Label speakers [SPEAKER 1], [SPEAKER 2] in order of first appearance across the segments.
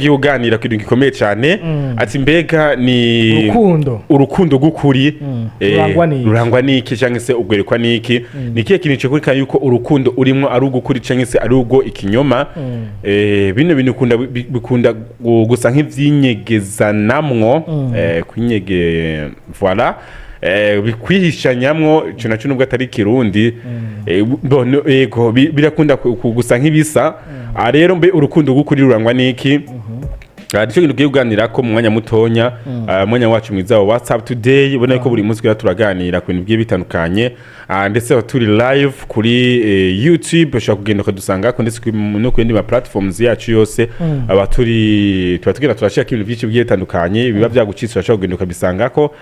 [SPEAKER 1] Uganira ku gikomeye cyane ati mbega ni urukundo gukuri rurangwa niki cyangwa se ugwerekwa niki nikiye kintu cyo kurika yuko urukundo urimo ari ugukuri cyangwa se ari ugo ikinyoma bino bintu bikunda gusa nk'ivyinyegezanamwo kwinyege voilà bikwihishanyamwo cyo naco nubwo atari kirundi ego birakunda gusa nk'ibisa rero mbe urukundo gukuri rurangwa niki Nicyo kintu tugiye kuganira ko mu mwanya mutonya mwanya wacu mwiza wa WhatsApp today ubona yuko buri munsi turaganira ku bintu bigiye bitandukanye ndetse turi live kuri YouTube ushobora kugenda ukadusanga ko ndetse no ku yindi ma platforms yacu yose tuba turashaka ibintu byinshi bigiye bitandukanye biba byagucitse urashobora kugenda ukabisanga ko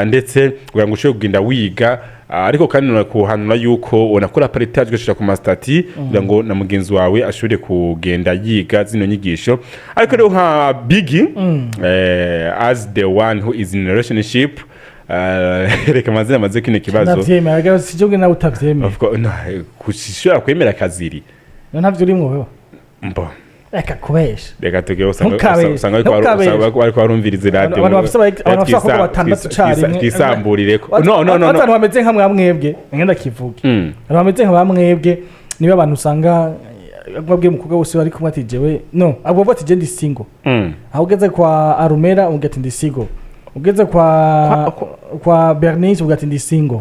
[SPEAKER 1] ndetse kugira ngo ushobore kugenda wiga ariko kandi nakuhanura yuko unakora partage gashira ku mastati kugira ngo na mugenzi wawe ashobore kugenda yiga zino nyigisho ariko rero nka Biggie as the one who is in a relationship reka mazina maze kino kibazo
[SPEAKER 2] ndavyemera sijye nawe utavyemera
[SPEAKER 1] kushishura kwemera kaziri
[SPEAKER 2] ntavyo urimo wewe
[SPEAKER 1] mbo
[SPEAKER 2] reka kubesha
[SPEAKER 1] reka tugiye usanga ariko warumvirize radio
[SPEAKER 2] abantu bafite ko batandatu cyari
[SPEAKER 1] twisamburire ko
[SPEAKER 2] no abantu bameze nka mwebwe ngenda kivuga abantu bameze nka mwebwe niba abantu usanga babwiye umukobwa wose bari kumwe ati jewe no abo bati je ndi single aho ugeze kwa Arumera ugati ndi single ugeze kwa Bernice ugati ndi single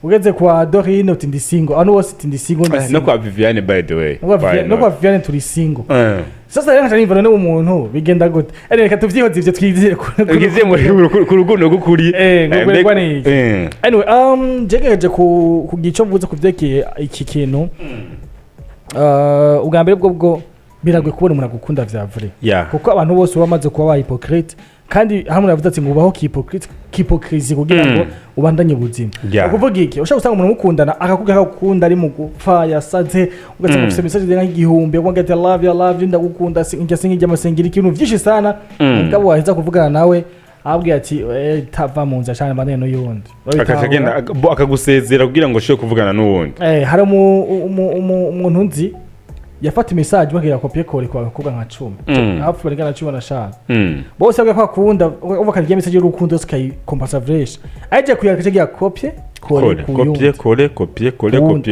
[SPEAKER 2] ugeze kwa Dorine uti ndi single ano wose uti ndi single
[SPEAKER 1] no kwa Viviane by the way
[SPEAKER 2] no kwa Viviane turi single sasa rero nje nimva none umuntu bigenda gute reka tuvyihoze ivyo twizire
[SPEAKER 1] ku rukundo gukuri
[SPEAKER 2] ngubwo ni anyway jegeje ku gico mvuze kuvyekeye iki kintu ugambere bwo biragwe kubona umuntu agukunda vya vrai kuko abantu bose bamaze kuba ba hypocrite kandi hamwe navuze ati ngubaho hypocrite kugira ngo ubandanye ubuzima ukuvuga iki ushaka usanga umuntu mukundana akakubwira ko gukunda ari mu gupfa yasaze ugasanga ufite message zenga igihumbi ngo ngate love you ndagukunda sinjya amasengeri ikintu vyinshi sana ngabo waheza kuvugana nawe abwiye ati tava mu nza cyane banene y'undi
[SPEAKER 1] akagenda akagusezera kugira ngo shye kuvugana n'uwundi
[SPEAKER 2] hari umuntu nzi yafata message bagira kopie kore kwa kuvuga nka 10 hafu bari kana 10 na shaka bose bwa kwakunda ubakagiye message y'urukundo sky compasa fresh aje kuyakagira kopie kore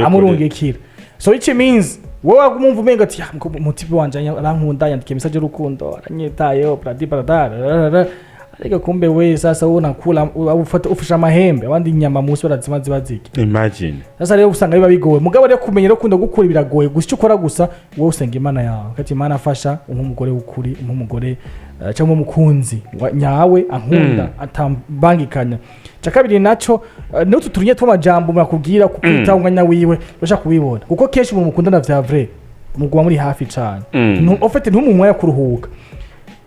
[SPEAKER 2] amurungikira so it means wowe agumva umenga ati mutipe wanje arankunda yandike message y'urukundo aranyitayo pradipradara ariko kumbe we sasa ubona kula ufasha amahembe abandi inyama musi barazima zibazike
[SPEAKER 1] imagine
[SPEAKER 2] sasa rero usanga biba bigoye mugabo rero kumenya rero kunda gukura biragoye gusa ukora gusa wowe usenga Imana yawe kati Imana afasha umugore ukuri umugore cyangwa umukunzi nyawe ankunda atambangikanya cyakabiri naco n'utu turinye tw'amajambo makubwira kukwita umwanya wiwe bashaka kubibona kuko kenshi mu mukundana vya vrai mugwa muri hafi cyane ufite ntumumwe yakuruhuka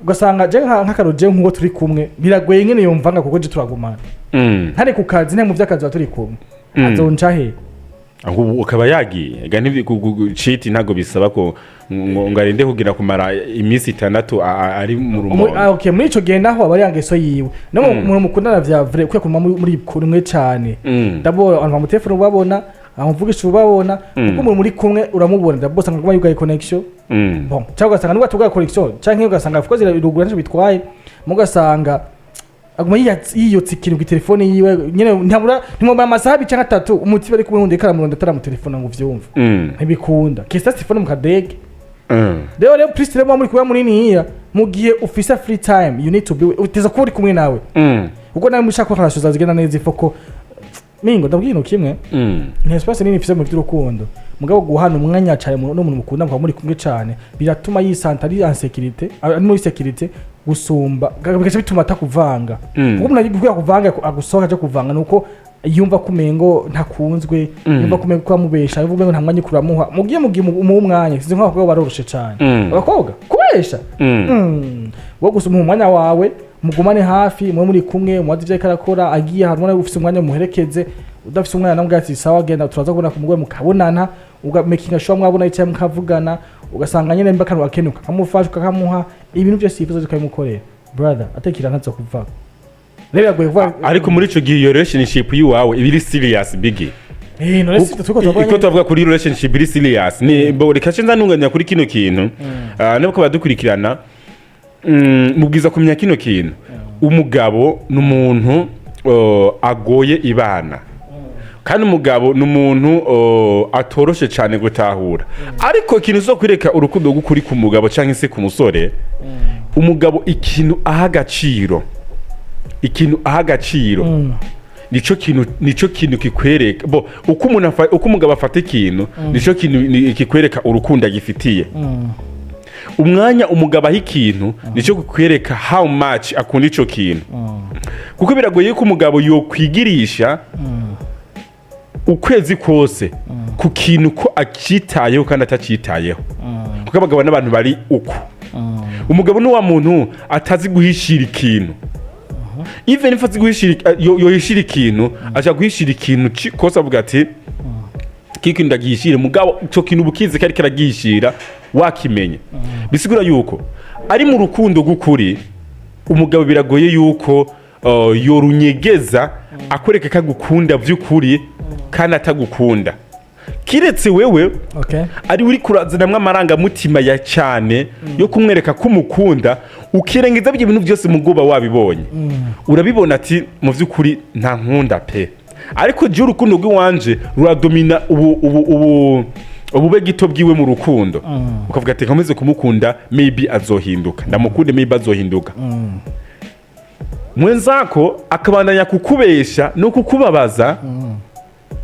[SPEAKER 2] ugasanga je nk'akaroje nk'uwo turi kumwe biragoye nyene yumvanga kuko je turagumana ntari ku kazi nta mu vy'akazi turi kumwe azonca he
[SPEAKER 1] ukaba yagiye gani cheat ntago bisaba ko ngarinde kugira kumara imisi 6 ari mu rumo
[SPEAKER 2] okay muri ico gihe naho abari yangeso yiwe no mu mukundana vya vrai kuko kuma muri kumwe cyane ndabo abantu mu telefone babona amuvugisha ubabona kuko muri kumwe uramubona ndabose nguma yugaye connection bon cyangwa ugasanga nubwo tugaye connection cyangwa ugasanga of course irugura nje bitwaye mugasanga aguma yiyotse ikintu ku telefone yiwe nyene ntabura nimubara amasaha bica 3 umuti bari kumwe hundeka aramuronda atara mu telefone ngo vyumva ntibikunda kesa telefone mu kadege rero please rero muri kuba munini hiya mu gihe ufisa free time you need to be uteza ko uri kumwe nawe uko nawe mushaka ko karashoza zigenda neza ifoko mingo ndabwino kimwe n'espace nini ifise mu by'urukundo mugabo guhana umwanya cyane no muntu mukunda kwa muri kumwe cyane biratuma yisanta ari insécurité ari muri sécurité gusumba gaje bituma atakuvanga kuko umuntu agiye kuvanga agusohoka cyo kuvanga nuko yumva kumengo ntakunzwe yumva kumengo kwa mubesha yumva kumengo nta mwanya kuramuha mugiye mu mwanya sizo nk'abakobwa baroroshe cyane abakobwa kubesha wo gusuma umwanya wawe mugumane hafi mwe muri kumwe umwazi vye karakora agiye harumwe ufise umwanya muherekeze udafise umwanya namwe ati sawa genda turaza kubona ku mugwe mukabonana ugamekinga sho mwabona icyo mukavugana ugasanga nyene mbakano akenuka kamufasha kakamuha ibintu byose yifuza zikamukorera brother atekira ntazo kuva rero yagoye
[SPEAKER 1] ariko muri ico gihe relationship yiwawe ibiri serious Biggie iko tuvuga kuri relationship ibiri serious ni bo reka cenza ntunganya kuri kino kintu nabwo badukurikirana mubwiza kumenya kino kintu umugabo n'umuntu agoye ibana kandi umugabo n'umuntu atoroshe cyane gutahura ariko ikintu zo kwereka urukundo gukuri ku mugabo cyangwa se ku musore umugabo ikintu aha agaciro nico kintu kikwereka uko umugabo afata ikintu nico kintu kikwereka urukundo agifitiye umwanya umugabo aho ikintu nico kikwereka how much akunda ico kintu kuko biragoye ko umugabo yokwigirisha ukwezi kose ku kintu ko akitayeho kandi atacitayeho kuko abagabo n'abantu bari uko umugabo ni wa muntu atazi guhishira ikintu even if azi guhishira yohishira ikintu aja guhishira ikintu kose avuga ati kiki ndagihishira mugabo cyo kintu bukize kari karagihishira wakimenya bisigura yuko ari mu rukundo gukuri umugabo biragoye yuko yorunyegeza akwereka kagukunda by'ukuri kandi atagukunda kiretse wewe ari uri kurazanamwe amarangamutima ya cyane yo kumwereka ko umukunda ukirengeza ibyo bintu byose mugoba wabibonye urabibona ati mu by'ukuri nta nkunda pe ariko je urukundo rw'iwanje ruradomina ubube gito bwiwe mu rukundo ukavuga ati nkomeze kumukunda maybe azohinduka ndamukunde maybe azohinduka mwenzako akabandanya kukubesha no kukubabaza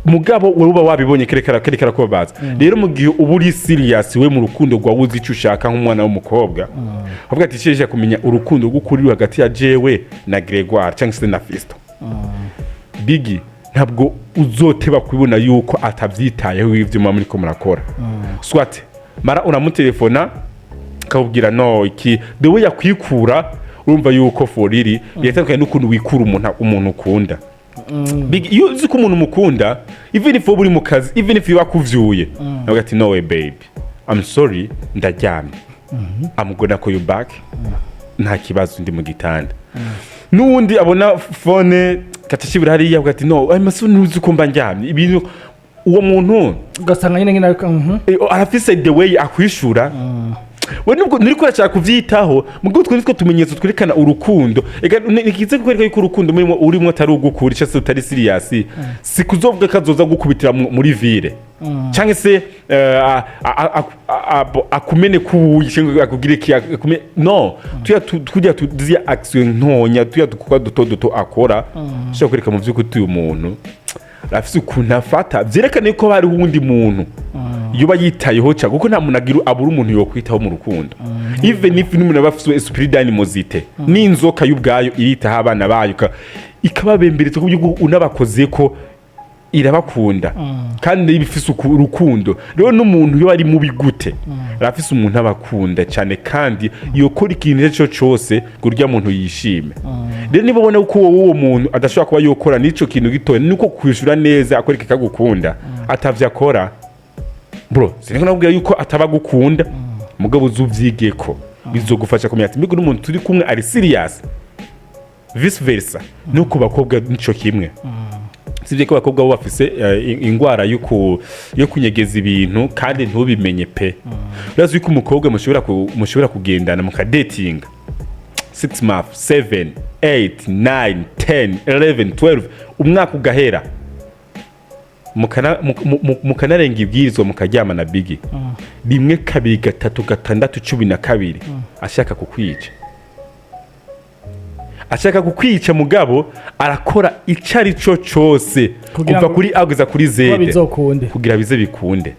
[SPEAKER 1] mugabo uba wabibonye kerekara kubabaza rero mu gihe uba uri serious we mu rukundo rwawe uzi icyo ushaka nk'umwana w'umukobwa uvuga ati cyeje kumenya urukundo rw'ukuri hagati ya jewe na Gregoire cyangwa se na Fisto Biggie ntabwo uzoteba kubibona yuko atabyitayeho ivyo muri ko murakora swate mara unamutelefona akabwira no iki the way yakwikura urumva yuko foriri yatandukanye n'ukuntu wikura umuntu ukunda Big iyo uzi ko umuntu mukunda even if uri mu kazi even if wakuvyuye navuga ati no way babe I'm sorry ndaryamye I'm gonna call you back nta kibazo ndi mu gitanda nundi abona phone katashibira hariya avuga ati no amasoni uzi ko mba njyamye ibintu uwo muntu
[SPEAKER 2] ugasanga nyine
[SPEAKER 1] arafise the way akwishura we nubwo nuri ko cyaka kuvyitaho mugo twitwe tumenyetso twerekana urukundo ega nikize kwereka yuko urukundo urimo atari ugukura cyase utari serious sikuzovuga kazoza gukubitira muri ville cyangwa se akumene kuyishinga akugire ki no tujya tuziya action ntonya tujya tukwa duto akora cyo kwereka mu vyuko tuyu umuntu rafise ukuntu afata byerekana yuko bari wundi muntu iyo bayitayeho cyangwa kuko nta muntu agira abura umuntu yo kwitaho mu rukundo even if n'umuntu abafise esprit d'animosité n'inzoka y'ubwayo iritaho abana bayo ikababemberetse ku buryo unabakoze ko irabakunda kandi ibifise urukundo rero n'umuntu yo ari mubi gute rafise umuntu abakunda cyane kandi yokora ikintu cyo cyose kurya muntu yishime rero niba ubona uko uwo muntu adashobora kuba yokora nico kintu gitoye nuko kwishura neza akwereka kagukunda atavya akora bro siniko nabwira yuko atabagukunda mugabo uzuvyigiye ko bizogufasha kumenya ati mbigo n'umuntu turi kumwe ari serious vice versa nuko bakobwa nico kimwe sivye ko bakobwa bo bafise ingwara yo kunyegeza ibintu kandi ntubimenye pe urazi yuko umukobwa mushobora kugendana mukadetinga 6 months 7 8 9 10 11 12 umwaka ugahera mukanarenga ibwirizwa mukaryama na Biggie rimwe kabiri gatatu gatandatu 12 ashaka kukwica mugabo arakora icari cyo cyose kuva kuri ageza kuri zede kugira bize bikunde